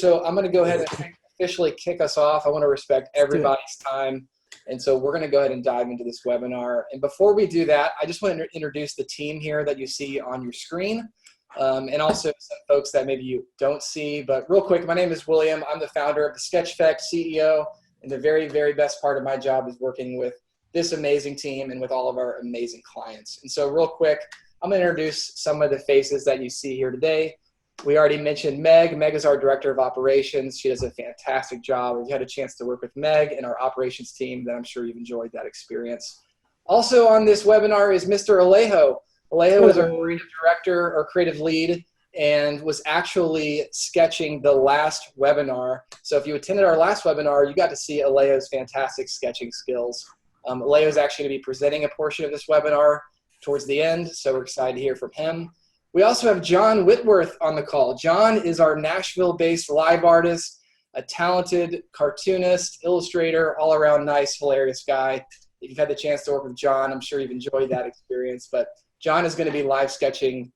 So I'm going to go ahead and officially kick us off. I want to respect everybody's time. And so we're going to go ahead and dive into this webinar. And before we do that, I just want to introduce the team here that you see on your screen, and also some folks that maybe you don't see. But real quick, my name is William. I'm the founder of the Sketch Effect, CEO, and the very, very best part of my job is working with this amazing team and with all of our amazing clients. And so real quick, I'm going to introduce some of the faces that you see here today. We already mentioned Meg. Meg is our Director of Operations. She does a fantastic job. We've had a chance to work with Meg and our operations team that I'm sure you've enjoyed that experience. Also on this webinar is Mr. Alejo. Alejo is our creative director or creative lead and was actually sketching the last webinar. So if you attended our last webinar, you got to see Alejo's fantastic sketching skills. Alejo is actually going to be presenting a portion of this webinar towards the end, so we're excited to hear from him. We also have John Whitworth on the call. John is our Nashville-based live artist, a talented cartoonist, illustrator, all-around nice, hilarious guy. If you've had the chance to work with John, I'm sure you've enjoyed that experience. But John is going to be live sketching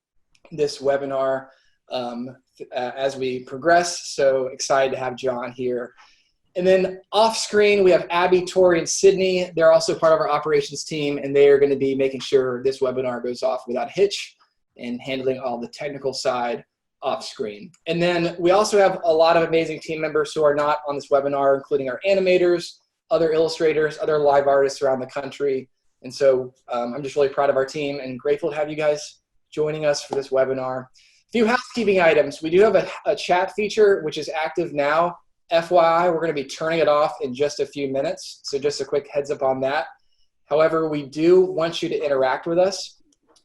this webinar as we progress, so excited to have John here. And then off screen, we have Abby, Tori, and Sydney. They're also part of our operations team, and they are going to be making sure this webinar goes off without a hitch and handling all the technical side off screen. And then we also have a lot of amazing team members who are not on this webinar, including our animators, other illustrators, other live artists around the country. And so I'm just really proud of our team and grateful to have you guys joining us for this webinar. A few housekeeping items. We do have a chat feature, which is active now. FYI, we're going to be turning it off in just a few minutes. So just a quick heads up on that. However, we do want you to interact with us.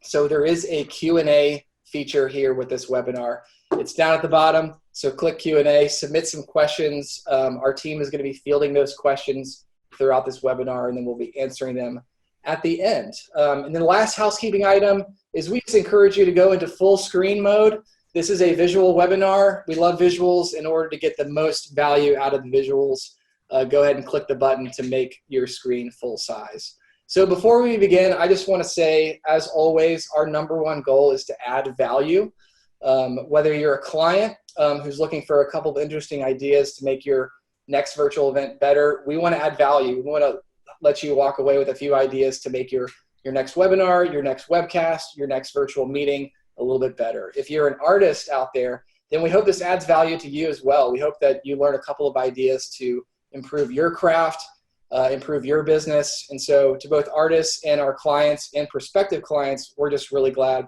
So there is a Q&A feature here with this webinar. It's down at the bottom, so click Q&A, submit some questions. Our team is going to be fielding those questions throughout this webinar, and then we'll be answering them at the end. And then the last housekeeping item is we just encourage you to go into full screen mode. This is a visual webinar. We love visuals. In order to get the most value out of the visuals, go ahead and click the button to make your screen full size. So before we begin, I just want to say, as always, our #1 goal is to add value. Whether you're a client who's looking for a couple of interesting ideas to make your next virtual event better, we want to add value. We want to let you walk away with a few ideas to make your next webinar, your next webcast, your next virtual meeting a little bit better. If you're an artist out there, then we hope this adds value to you as well. We hope that you learn a couple of ideas to improve your craft, improve your business. And so to both artists and our clients and prospective clients, we're just really glad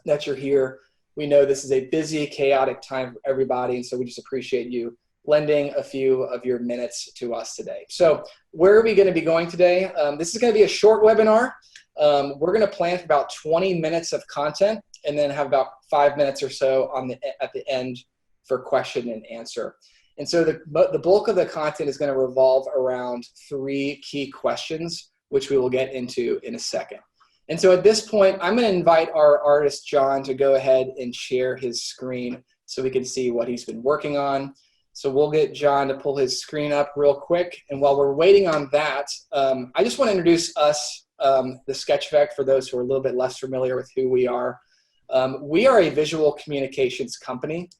that you're here. We know this is a busy, chaotic time for everybody, and so we just appreciate you lending a few of your minutes to us today. So where are we going to be going today? This is going to be a short webinar. We're going to plan for about 20 minutes of content and then have about 5 minutes or so at the end for question and answer. And so the bulk of the content is going to revolve around 3 key questions, which we will get into in a second. And so at this point, I'm going to invite our artist, John, to go ahead and share his screen so we can see what he's been working on. So we'll get John to pull his screen up real quick. And while we're waiting on that, I just want to introduce us, the Sketch Effect, for those who are a little bit less familiar with who we are. We are a visual communications company.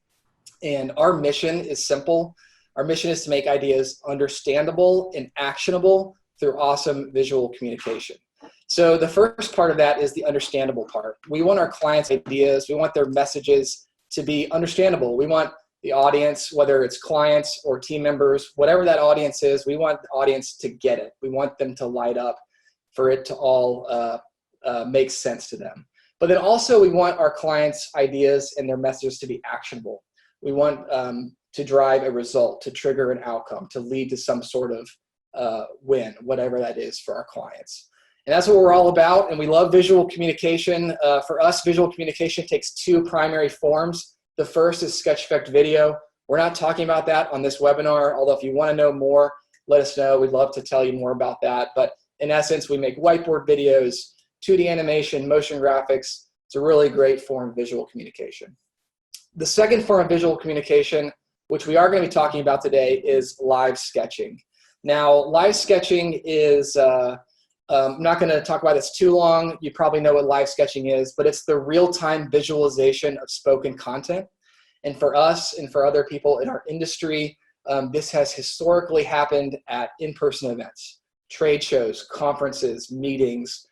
And our mission is simple. Our mission is to make ideas understandable and actionable through awesome visual communication. So the first part of that is the understandable part. We want our clients' ideas, we want their messages to be understandable. We want the audience, whether it's clients or team members, whatever that audience is, we want the audience to get it. We want them to light up, for it to all make sense to them. But then also we want our clients' ideas and their messages to be actionable. We want to drive a result, to trigger an outcome, to lead to some sort of win, whatever that is for our clients. And that's what we're all about, and we love visual communication. For us, visual communication takes 2 primary forms. The first is Sketch Effect video. We're not talking about that on this webinar, although if you want to know more, let us know. We'd love to tell you more about that. But in essence, we make whiteboard videos, 2D animation, motion graphics. It's a really great form of visual communication. The second form of visual communication, which we are going to be talking about today, is live sketching. Now, live sketching is, I'm not going to talk about this too long. You probably know what live sketching is, but it's the real-time visualization of spoken content. And for us and for other people in our industry, this has historically happened at in-person events, trade shows, conferences, meetings,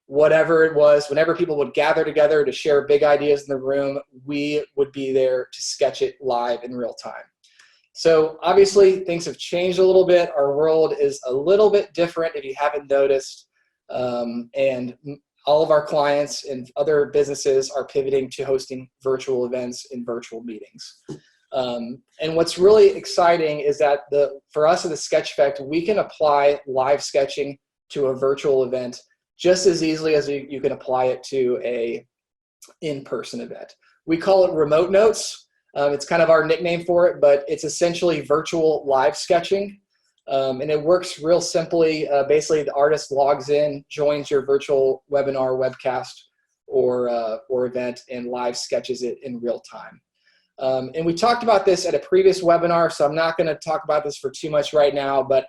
whatever it was. Whenever people would gather together to share big ideas in the room, we would be there to sketch it live in real time. So obviously things have changed a little bit. Our world is a little bit different if you haven't noticed. And all of our clients and other businesses are pivoting to hosting virtual events and virtual meetings. And what's really exciting is that for us at the Sketch Effect, we can apply live sketching to a virtual event just as easily as you can apply it to a in-person event. We call it RemoteNotes. It's kind of our nickname for it, but it's essentially virtual live sketching. And it works real simply. Basically, the artist logs in, joins your virtual webinar, webcast, or event, and live sketches it in real time. And we talked about this at a previous webinar, so I'm not going to talk about this for too much right now, but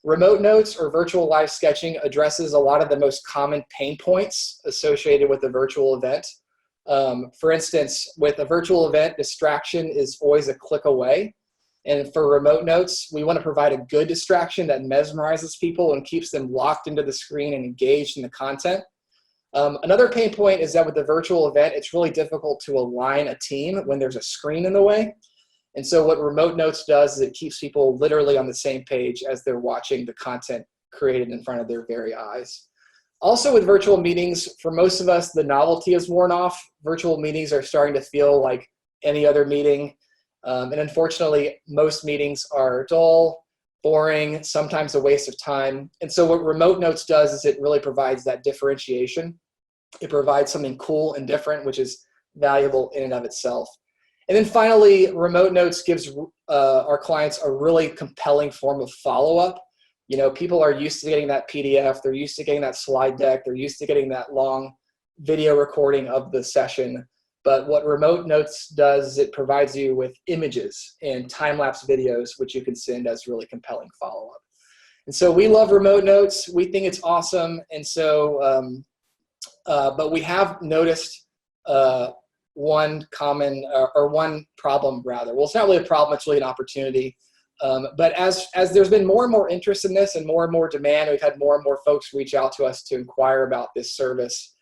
RemoteNotes or virtual live sketching addresses a lot of the most common pain points associated with a virtual event. For instance, with a virtual event, distraction is always a click away. And for RemoteNotes, we want to provide a good distraction that mesmerizes people and keeps them locked into the screen and engaged in the content. Another pain point is that with the virtual event, it's really difficult to align a team when there's a screen in the way. And so what RemoteNotes does is it keeps people literally on the same page as they're watching the content created in front of their very eyes. Also with virtual meetings, for most of us, the novelty is worn off. Virtual meetings are starting to feel like any other meeting. And unfortunately, most meetings are dull, boring, sometimes a waste of time. And so what RemoteNotes does is it really provides that differentiation. It provides something cool and different, which is valuable in and of itself. And then finally, RemoteNotes gives our clients a really compelling form of follow-up. You know, people are used to getting that PDF, they're used to getting that slide deck, they're used to getting that long video recording of the session. But what RemoteNotes does is it provides you with images and time-lapse videos, which you can send as really compelling follow-up. And so we love RemoteNotes. We think it's awesome. And so, but we have noticed one problem rather. Well, it's not really a problem, it's really an opportunity. But as there's been more and more interest in this and more demand, we've had more and more folks reach out to us to inquire about this service.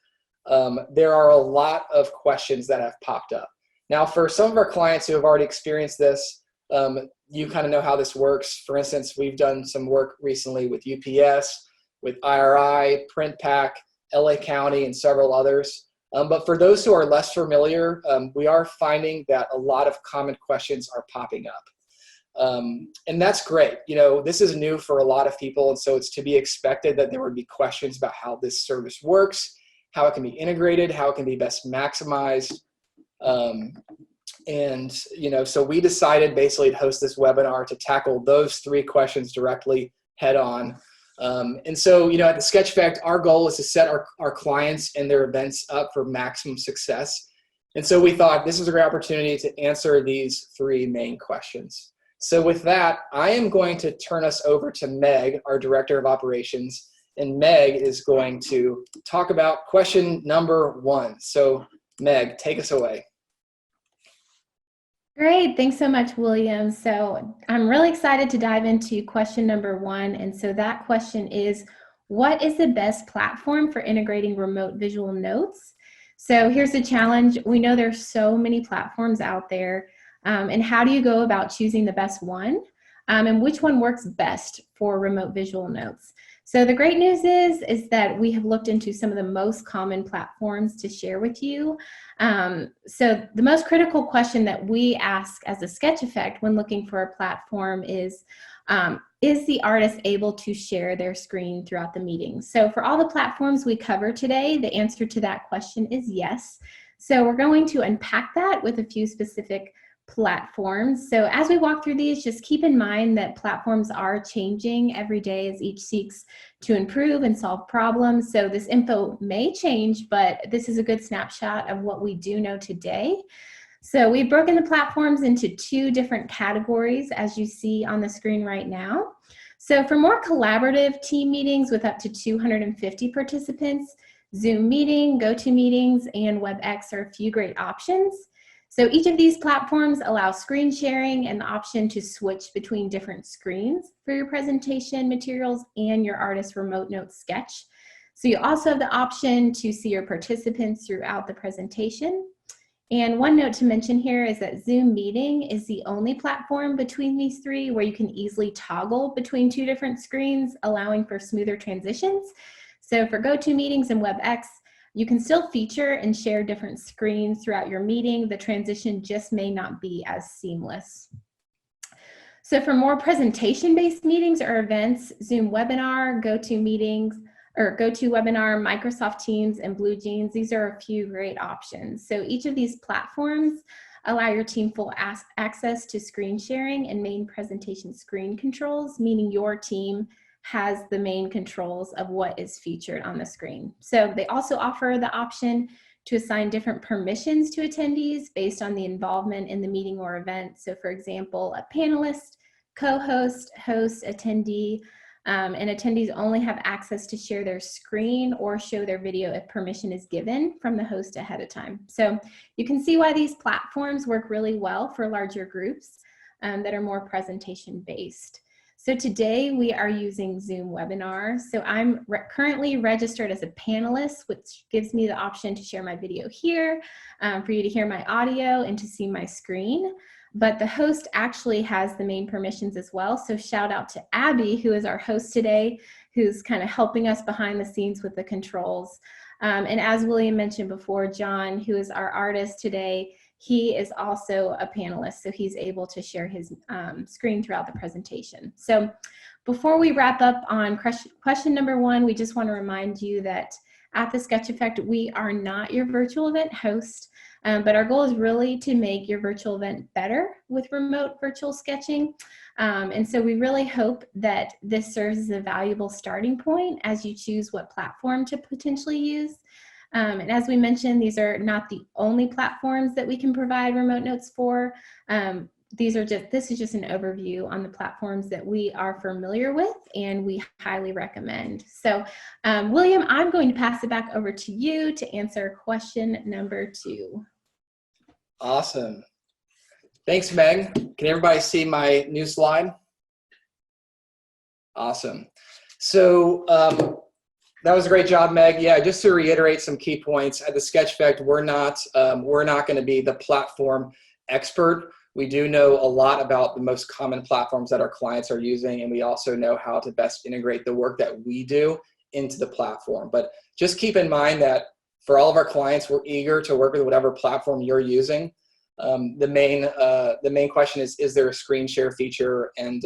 There are a lot of questions that have popped up. Now, for some of our clients who have already experienced this, you kind of know how this works. For instance, we've done some work recently with UPS, with IRI, PrintPack, LA County, and several others. But for those who are less familiar, we are finding that a lot of common questions are popping up. And that's great. You know, this is new for a lot of people, and so it's to be expected that there would be questions about how this service works, how it can be integrated, how it can be best maximized. And, you know, so we decided basically to host this webinar to tackle those three questions directly head on. And so, you know, at the Sketch Effect, our goal is to set our clients and their events up for maximum success. And so we thought this is a great opportunity to answer these three main questions. So with that, I am going to turn us over to Meg, our Director of Operations, and Meg is going to talk about question number 1. So Meg, take us away. Great, thanks so much, William. So I'm really excited to dive into question number 1. And so that question is, what is the best platform for integrating remote visual notes? So here's the challenge. We know there's so many platforms out there. And how do you go about choosing the best one? And which one works best for remote visual notes? So the great news is that we have looked into some of the most common platforms to share with you. So the most critical question that we ask as a Sketch Effect when looking for a platform is the artist able to share their screen throughout the meeting? So for all the platforms we cover today, the answer to that question is yes. So we're going to unpack that with a few specific platforms. So as we walk through these, just keep in mind that platforms are changing every day as each seeks to improve and solve problems. So this info may change, but this is a good snapshot of what we do know today. So we've broken the platforms into 2 different categories, as you see on the screen right now. So for more collaborative team meetings with up to 250 participants, Zoom Meeting, GoToMeetings, and WebEx are a few great options. So each of these platforms allow screen sharing and the option to switch between different screens for your presentation materials and your artist remote note sketch. So you also have the option to see your participants throughout the presentation. And one note to mention here is that Zoom Meeting is the only platform between these three where you can easily toggle between two different screens, allowing for smoother transitions. So for GoToMeetings and WebEx, you can still feature and share different screens throughout your meeting. The transition just may not be as seamless. So for more presentation-based meetings or events, Zoom Webinar, GoToMeetings, or GoToWebinar, Microsoft Teams, and BlueJeans, these are a few great options. So each of these platforms allow your team full access to screen sharing and main presentation screen controls, meaning your team has the main controls of what is featured on the screen. So they also offer the option to assign different permissions to attendees based on the involvement in the meeting or event. So for example, a panelist, co-host, host, attendee, and attendees only have access to share their screen or show their video if permission is given from the host ahead of time. So you can see why these platforms work really well for larger groups that are more presentation based. So today we are using Zoom Webinar. So I'm currently registered as a panelist, which gives me the option to share my video here, for you to hear my audio and to see my screen. But the host actually has the main permissions as well. So shout out to Abby, who is our host today, who's kind of helping us behind the scenes with the controls. And as William mentioned before, John, who is our artist today, he is also a panelist, so he's able to share his screen throughout the presentation. So before we wrap up on question number one, we just want to remind you that at the Sketch Effect, we are not your virtual event host, but our goal is really to make your virtual event better with remote virtual sketching. And so we really hope that this serves as a valuable starting point as you choose what platform to potentially use. And as we mentioned, these are not the only platforms that we can provide remote notes for. This is just an overview on the platforms that we are familiar with and we highly recommend. So William, I'm going to pass it back over to you to answer question number 2. Awesome. Thanks, Meg. Can everybody see my new slide? Awesome. So that was a great job, Meg. Yeah, just to reiterate some key points, at the Sketch Effect, we're not going to be the platform expert. We do know a lot about the most common platforms that our clients are using, and we also know how to best integrate the work that we do into the platform. But just keep in mind that for all of our clients, we're eager to work with whatever platform you're using. The main question is there a screen share feature? And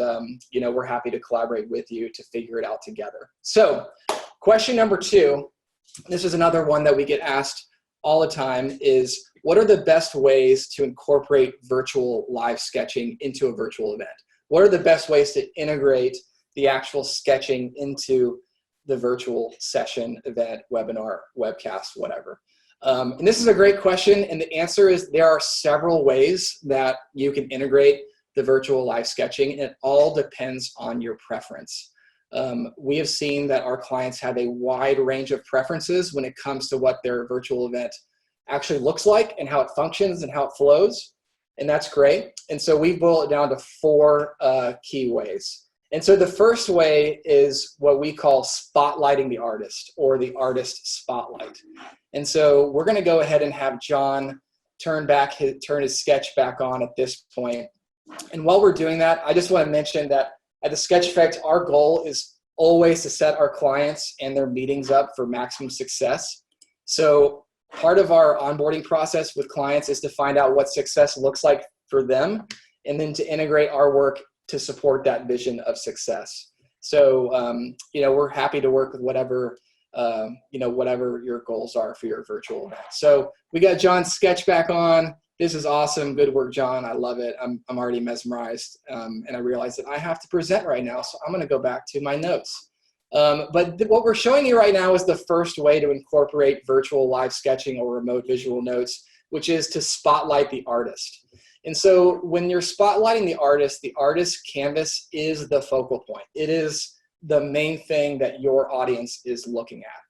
you know, we're happy to collaborate with you to figure it out together. So question number 2, this is another one that we get asked all the time, is what are the best ways to incorporate virtual live sketching into a virtual event? What are the best ways to integrate the actual sketching into the virtual session, event, webinar, webcast, whatever? And this is a great question, and the answer is there are several ways that you can integrate the virtual live sketching, and it all depends on your preference. We have seen that our clients have a wide range of preferences when it comes to what their virtual event actually looks like and how it functions and how it flows, and that's great. And so we boil it down to 4 key ways. And so the first way is what we call spotlighting the artist, or the artist spotlight. And so we're going to go ahead and have John turn his sketch back on at this point. And while we're doing that, I just want to mention that at the Sketch Effect, our goal is always to set our clients and their meetings up for maximum success. So part of our onboarding process with clients is to find out what success looks like for them, and then to integrate our work to support that vision of success. So, you know, we're happy to work with whatever, you know, whatever your goals are for your virtual event. So we got John's sketch back on. This is awesome. Good work, John. I love it. I'm already mesmerized. And I realize that I have to present right now, so I'm going to go back to my notes. But what we're showing you right now is the first way to incorporate virtual live sketching or remote visual notes, which is to spotlight the artist. And so when you're spotlighting the artist canvas is the focal point. It is the main thing that your audience is looking at.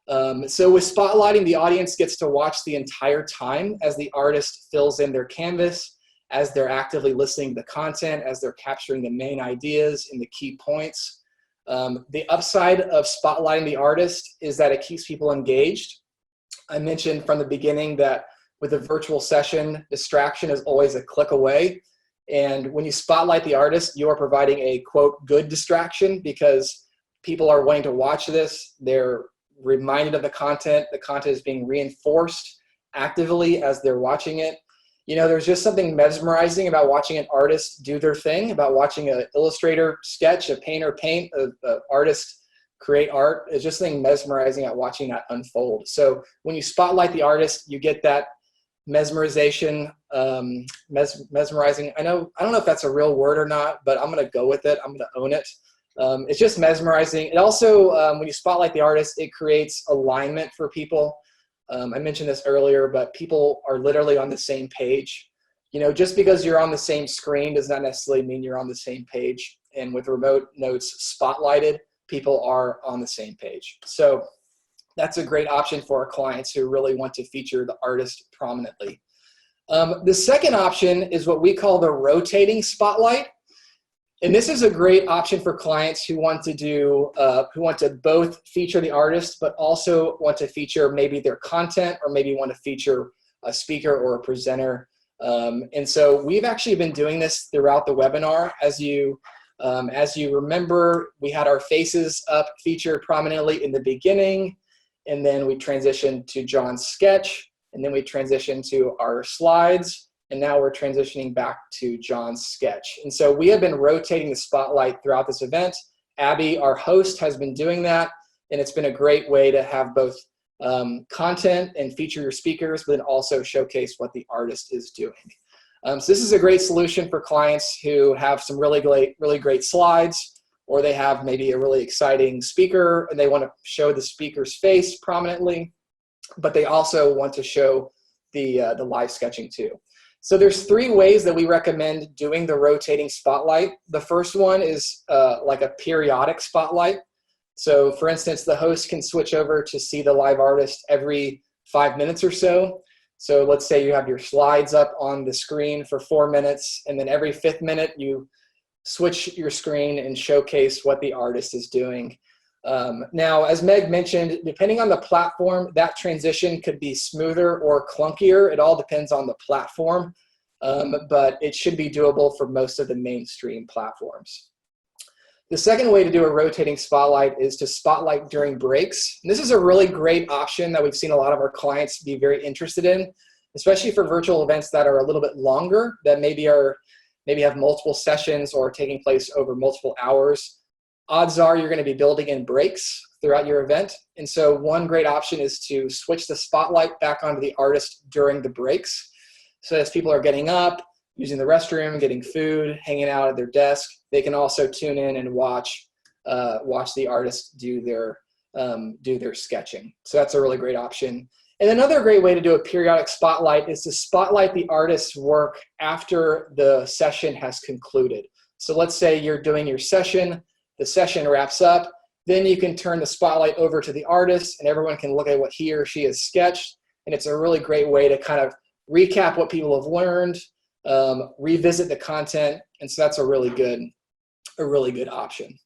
So with spotlighting, the audience gets to watch the entire time as the artist fills in their canvas, as they're actively listening to the content, as they're capturing the main ideas and the key points. The upside of spotlighting the artist is that it keeps people engaged. I mentioned from the beginning that with a virtual session, distraction is always a click away. And when you spotlight the artist, you are providing a, quote, good distraction, because people are wanting to watch this. They're reminded of the content. The content is being reinforced actively as they're watching it. You know, there's just something mesmerizing about watching an artist do their thing, about watching an illustrator sketch, a painter paint, an artist create art. It's just something mesmerizing at watching that unfold. So when you spotlight the artist, you get that mesmerization, mesmerizing. I don't know if that's a real word or not, but I'm going to go with it. I'm going to own it. It's just mesmerizing. It also, when you spotlight the artist, it creates alignment for people. I mentioned this earlier, but people are literally on the same page. You know, just because you're on the same screen does not necessarily mean you're on the same page. And with RemoteNotes spotlighted, people are on the same page. So that's a great option for our clients who really want to feature the artist prominently. The second option is what we call the rotating spotlight. And this is a great option for clients who want to do, who want to both feature the artist, but also want to feature maybe their content, or maybe want to feature a speaker or a presenter. And so we've actually been doing this throughout the webinar. As you remember, we had our faces up featured prominently in the beginning, and then we transitioned to John's sketch, and then we transitioned to our slides. And now we're transitioning back to John's sketch. And so we have been rotating the spotlight throughout this event. Abby, our host, has been doing that, and it's been a great way to have both content and feature your speakers, but then also showcase what the artist is doing. So this is a great solution for clients who have some really great slides, or they have maybe a really exciting speaker and they want to show the speaker's face prominently, but they also want to show the live sketching too. So there's 3 ways that we recommend doing the rotating spotlight. The first one is like a periodic spotlight. So for instance, the host can switch over to see the live artist every 5 minutes or so. So let's say you have your slides up on the screen for 4 minutes, and then every 5th minute you switch your screen and showcase what the artist is doing. Now, as Meg mentioned, depending on the platform, that transition could be smoother or clunkier. It all depends on the platform, but it should be doable for most of the mainstream platforms. The second way to do a rotating spotlight is to spotlight during breaks. And this is a really great option that we've seen a lot of our clients be very interested in, especially for virtual events that are a little bit longer, that maybe have multiple sessions or taking place over multiple hours. Odds are you're going to be building in breaks throughout your event. And so one great option is to switch the spotlight back onto the artist during the breaks. So as people are getting up, using the restroom, getting food, hanging out at their desk, they can also tune in and watch the artist do their sketching. So that's a really great option. And another great way to do a periodic spotlight is to spotlight the artist's work after the session has concluded. So let's say you're doing your session, the session wraps up, then you can turn the spotlight over to the artist and everyone can look at what he or she has sketched. And it's a really great way to kind of recap what people have learned, revisit the content. And so that's a really good option.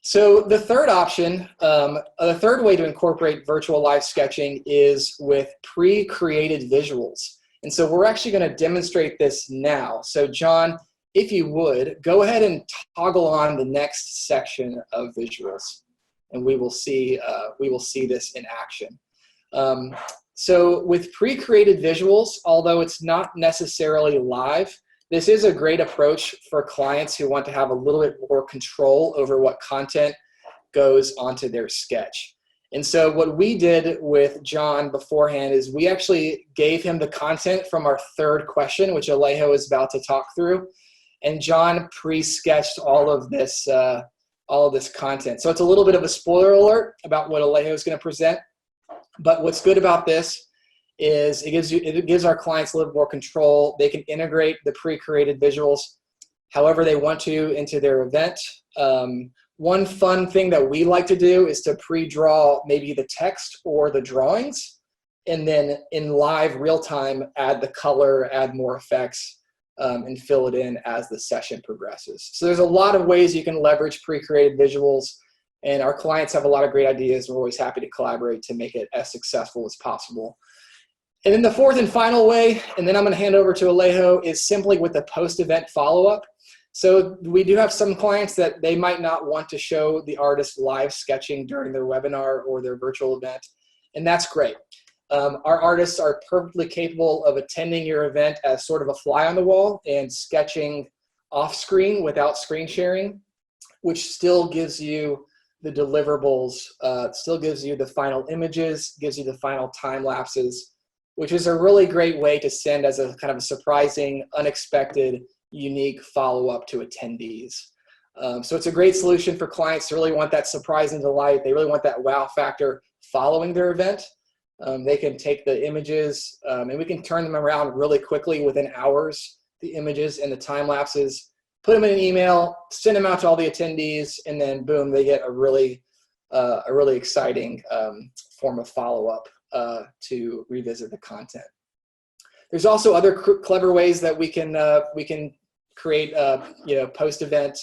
So the third option, the third way to incorporate virtual live sketching is with pre-created visuals. And so we're actually going to demonstrate this now. So John, if you would, go ahead and toggle on the next section of visuals, and we will see this in action. So with pre-created visuals, although it's not necessarily live, this is a great approach for clients who want to have a little bit more control over what content goes onto their sketch. And so what we did with John beforehand is we actually gave him the content from our third question, which Alejo is about to talk through. And John pre-sketched all of this content. So it's a little bit of a spoiler alert about what Alejo is going to present. But what's good about this is it gives our clients a little more control. They can integrate the pre-created visuals however they want to into their event. One fun thing that we like to do is to pre-draw maybe the text or the drawings, and then in live real time, add the color, add more effects, and fill it in as the session progresses. So there's a lot of ways you can leverage pre-created visuals, and our clients have a lot of great ideas. We're always happy to collaborate to make it as successful as possible. And then the fourth and final way, and then I'm going to hand over to Alejo, is simply with the post-event follow-up. So we do have some clients that they might not want to show the artist live sketching during their webinar or their virtual event, and that's great. Our artists are perfectly capable of attending your event as sort of a fly on the wall and sketching off screen without screen sharing, which still gives you the deliverables, still gives you the final images, gives you the final time lapses, which is a really great way to send as a kind of a surprising, unexpected, unique follow-up to attendees. So it's a great solution for clients who really want that surprise and delight. They really want that wow factor following their event. They can take the images and we can turn them around really quickly within hours, the images and the time lapses, put them in an email, send them out to all the attendees, and then boom, they get a really exciting form of follow-up to revisit the content. There's also other clever ways that we can create post-event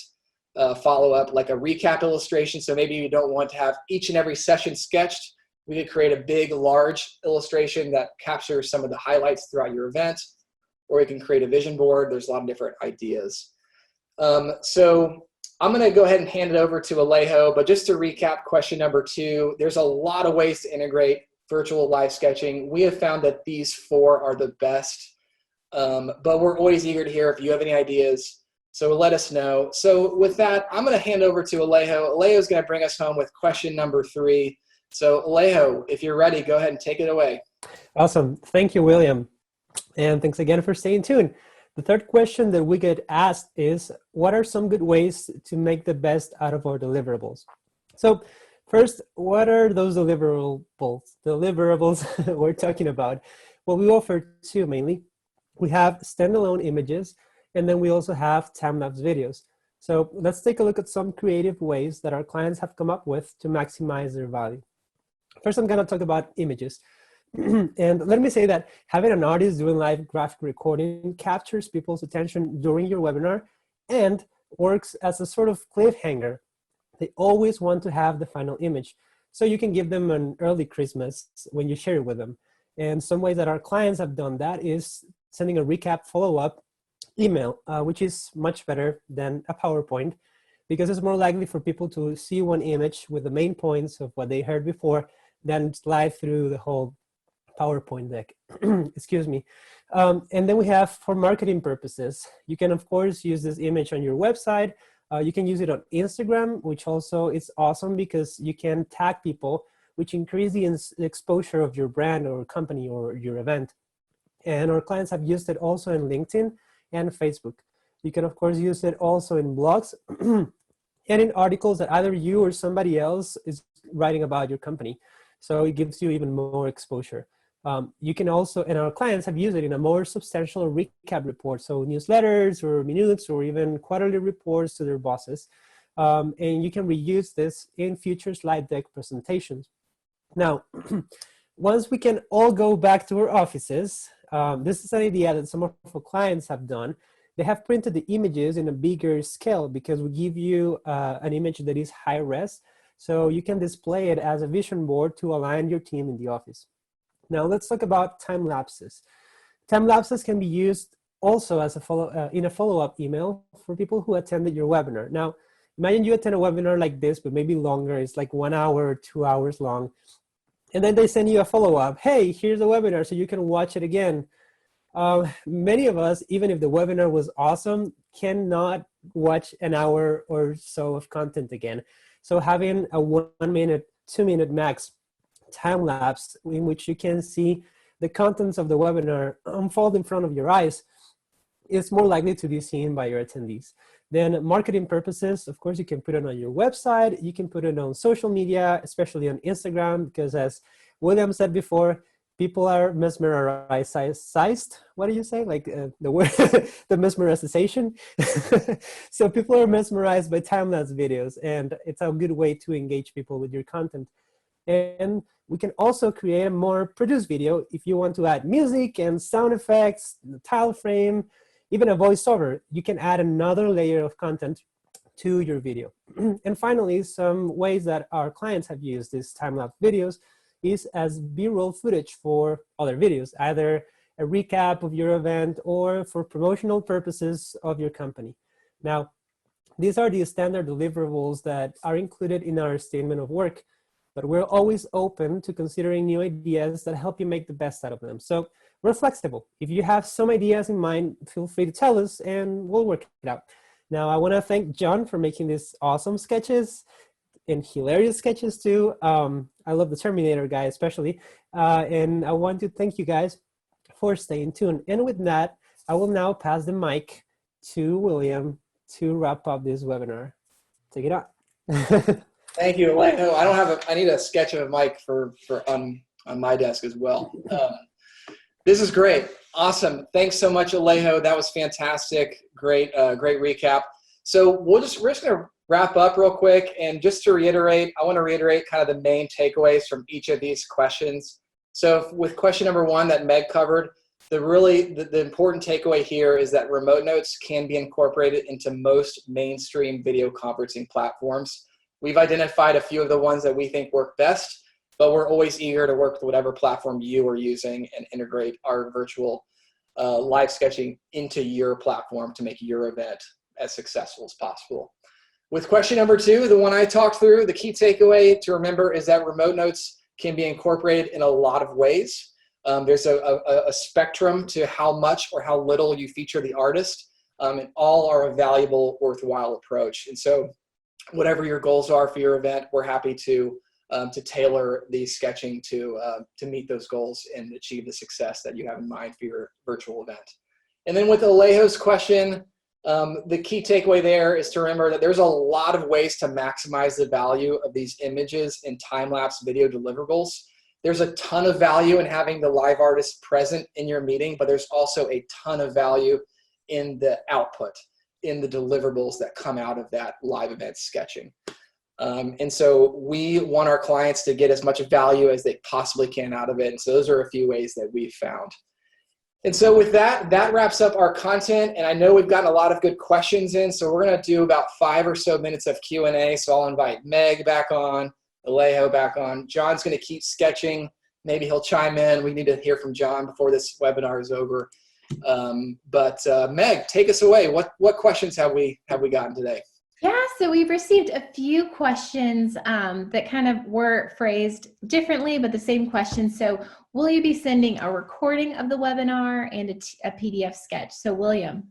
follow-up, like a recap illustration. So maybe you don't want to have each and every session sketched. We could create a big, large illustration that captures some of the highlights throughout your event, or we can create a vision board. There's a lot of different ideas. So I'm going to go ahead and hand it over to Alejo, but just to recap question number 2, there's a lot of ways to integrate virtual live sketching. We have found that these 4 are the best, but we're always eager to hear if you have any ideas, so let us know. So with that, I'm going to hand over to Alejo. Alejo is going to bring us home with question number 3. So Alejo, if you're ready, go ahead and take it away. Awesome. Thank you, William. And thanks again for staying tuned. The third question that we get asked is, what are some good ways to make the best out of our deliverables? So first, what are those deliverables we're talking about? Well, we offer 2 mainly. We have standalone images, and then we also have time-lapse videos. So let's take a look at some creative ways that our clients have come up with to maximize their value. First, I'm going to talk about images. And let me say that having an artist doing live graphic recording captures people's attention during your webinar and works as a sort of cliffhanger. They always want to have the final image, so you can give them an early Christmas when you share it with them. And some ways that our clients have done that is sending a recap follow-up email, which is much better than a PowerPoint, because it's more likely for people to see one image with the main points of what they heard before than slide through the whole PowerPoint deck. Excuse me. And then we have, for marketing purposes, you can of course use this image on your website. You can use it on Instagram, which also is awesome because you can tag people, which increase the exposure of your brand or company or your event. And our clients have used it also in LinkedIn and Facebook. You can of course use it also in blogs and in articles that either you or somebody else is writing about your company. So it gives you even more exposure. You can also, and our clients have used it in a more substantial recap report, so newsletters or minutes or even quarterly reports to their bosses. And you can reuse this in future slide deck presentations. Now, once we can all go back to our offices, this is an idea that some of our clients have done. They have printed the images in a bigger scale because we give you an image that is high res, so you can display it as a vision board to align your team in the office. Now let's talk about time lapses. Time lapses can be used also as a in a follow-up email for people who attended your webinar. Now, imagine you attend a webinar like this, but maybe longer. It's like 1 hour, 2 hours long. And then they send you a follow-up. Hey, here's the webinar so you can watch it again. Many of us, even if the webinar was awesome, cannot watch an hour or so of content again. So having a 1 minute, 2 minute max time lapse in which you can see the contents of the webinar unfold in front of your eyes is more likely to be seen by your attendees. Then marketing purposes, of course, you can put it on your website. You can put it on social media, especially on Instagram, because as William said before, people are mesmerized. What do you say? Like the word, the mesmerization. So people are mesmerized by time-lapse videos, and it's a good way to engage people with your content. And we can also create a more produced video if you want to add music and sound effects, the tile frame, even a voiceover. You can add another layer of content to your video. And finally, some ways that our clients have used these time-lapse videos is as B-roll footage for other videos, either a recap of your event or for promotional purposes of your company. Now, these are the standard deliverables that are included in our statement of work, but we're always open to considering new ideas that help you make the best out of them. So we're flexible. If you have some ideas in mind, feel free to tell us and we'll work it out. Now, I want to thank John for making these awesome sketches and hilarious sketches too. I love the Terminator guy especially. And I want to thank you guys for staying tuned. And with that, I will now pass the mic to William to wrap up this webinar. Take it on. Thank you, Alejo. I don't have I need a sketch of a mic for on my desk as well. This is great. Awesome. Thanks so much, Alejo. That was fantastic. Great, great recap. So we're just going to wrap up real quick. And just to reiterate, I want to reiterate kind of the main takeaways from each of these questions. So with question number 1 that Meg covered, the important takeaway here is that RemoteNotes can be incorporated into most mainstream video conferencing platforms. We've identified a few of the ones that we think work best, but we're always eager to work with whatever platform you are using and integrate our virtual live sketching into your platform to make your event as successful as possible. With question number 2, the one I talked through, the key takeaway to remember is that RemoteNotes can be incorporated in a lot of ways. There's a spectrum to how much or how little you feature the artist, and all are a valuable, worthwhile approach. And so whatever your goals are for your event, we're happy to tailor the sketching to meet those goals and achieve the success that you have in mind for your virtual event. And then with Alejo's question, the key takeaway there is to remember that there's a lot of ways to maximize the value of these images in time-lapse video deliverables. There's a ton of value in having the live artist present in your meeting, but there's also a ton of value in the output, in the deliverables that come out of that live event sketching. And so we want our clients to get as much value as they possibly can out of it. And so those are a few ways that we've found. And so with that, that wraps up our content. And I know we've gotten a lot of good questions in, so we're going to do about 5 or so minutes of Q&A. So I'll invite Meg back on, Alejo back on. John's going to keep sketching. Maybe he'll chime in. We need to hear from John before this webinar is over. Meg, take us away. What questions have we gotten today? Yeah, so we've received a few questions that kind of were phrased differently, but the same question. So will you be sending a recording of the webinar and a PDF sketch? So William,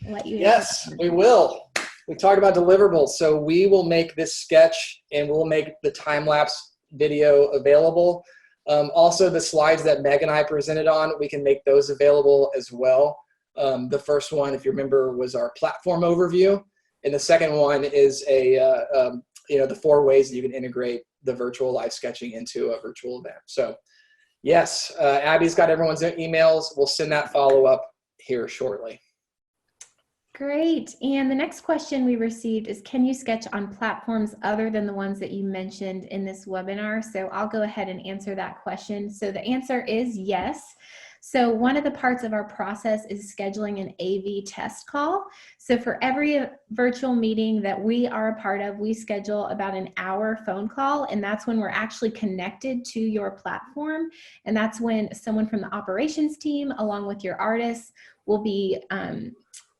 I'll let you answer. Yes, we will. We talked about deliverables. So we will make this sketch and we'll make the time-lapse video available. Also, the slides that Meg and I presented on, we can make those available as well. The first one, if you remember, was our platform overview. And the second one is the 4 ways that you can integrate the virtual live sketching into a virtual event. So yes, Abby's got everyone's emails. We'll send that follow-up here shortly. Great. And the next question we received is, can you sketch on platforms other than the ones that you mentioned in this webinar? So I'll go ahead and answer that question. So the answer is yes. So one of the parts of our process is scheduling an AV test call. So for every virtual meeting that we are a part of, we schedule about an hour phone call, and that's when we're actually connected to your platform. And that's when someone from the operations team, along with your artists, will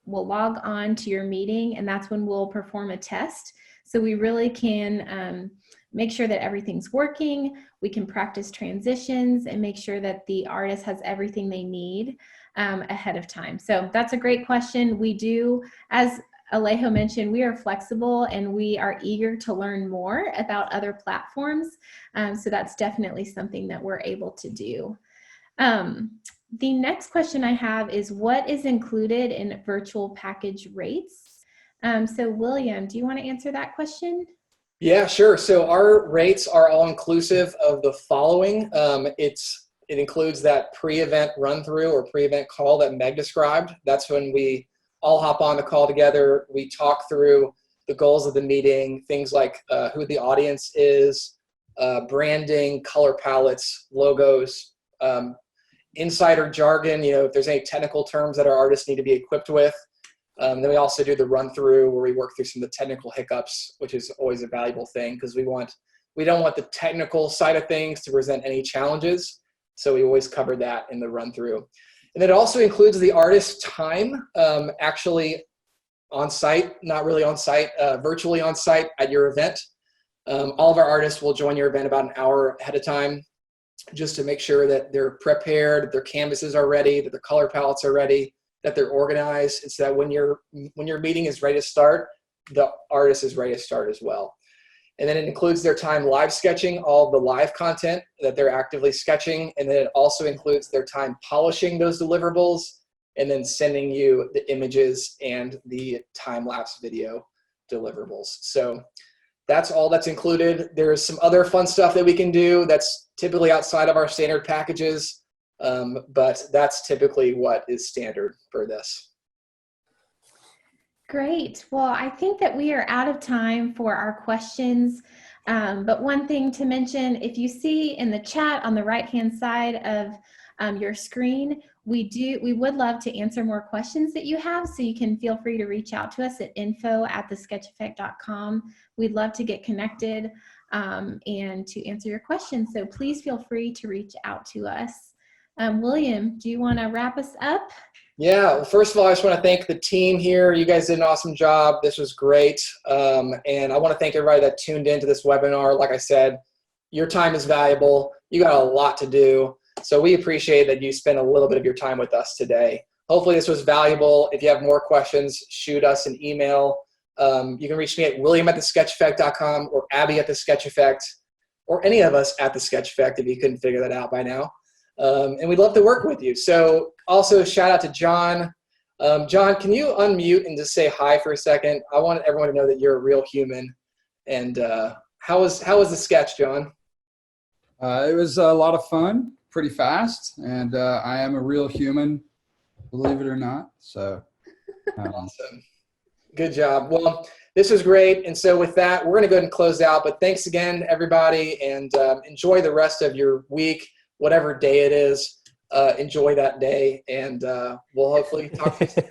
log on to your meeting, and that's when we'll perform a test. So we really can make sure that everything's working. We can practice transitions and make sure that the artist has everything they need ahead of time. So that's a great question. We do, as Alejo mentioned, we are flexible and we are eager to learn more about other platforms. So that's definitely something that we're able to do. The next question I have is, what is included in virtual package rates? So William, do you want to answer that question? Yeah, sure. So our rates are all inclusive of the following. It's It includes that pre-event run-through or pre-event call that Meg described. That's when we all hop on the call together. We talk through the goals of the meeting, things like who the audience is, branding, color palettes, logos, insider jargon, if there's any technical terms that our artists need to be equipped with. Then we also do the run-through where we work through some of the technical hiccups, which is always a valuable thing because we don't want the technical side of things to present any challenges. So we always cover that in the run-through. And it also includes the artist's time, actually on site, not really on site, virtually on site at your event. All of our artists will join your event about an hour ahead of time just to make sure that they're prepared, that their canvases are ready, that their color palettes are ready, that they're organized. It's that when your meeting is ready to start, the artist is ready to start as well. And then it includes their time live sketching, all of the live content that they're actively sketching. And then it also includes their time polishing those deliverables and then sending you the images and the time-lapse video deliverables. So that's all that's included. There's some other fun stuff that we can do that's typically outside of our standard packages, but that's typically what is standard for this. Great. Well, I think that we are out of time for our questions. But one thing to mention, if you see in the chat on the right-hand side of your screen, we would love to answer more questions that you have, so you can feel free to reach out to us at info@thesketcheffect.com. We'd love to get connected and to answer your questions. So please feel free to reach out to us. William, do you want to wrap us up? Yeah, well, first of all, I just want to thank the team here. You guys did an awesome job. This was great. And I want to thank everybody that tuned into this webinar. Like I said, your time is valuable. You got a lot to do. So we appreciate that you spent a little bit of your time with us today. Hopefully this was valuable. If you have more questions, shoot us an email. You can reach me at william@thesketcheffect.com or Abby@thesketcheffect, or any of us at The Sketch Effect if you couldn't figure that out by now. And we'd love to work with you. So also shout out to John. John, can you unmute and just say hi for a second? I want everyone to know that you're a real human. And how was the sketch, John? It was a lot of fun, pretty fast, and I am a real human, believe it or not. So awesome. Good job. Well, this was great. And so with that, we're going to go ahead and close out. But thanks again, everybody, and enjoy the rest of your week, whatever day it is. Enjoy that day, and we'll hopefully talk to you soon.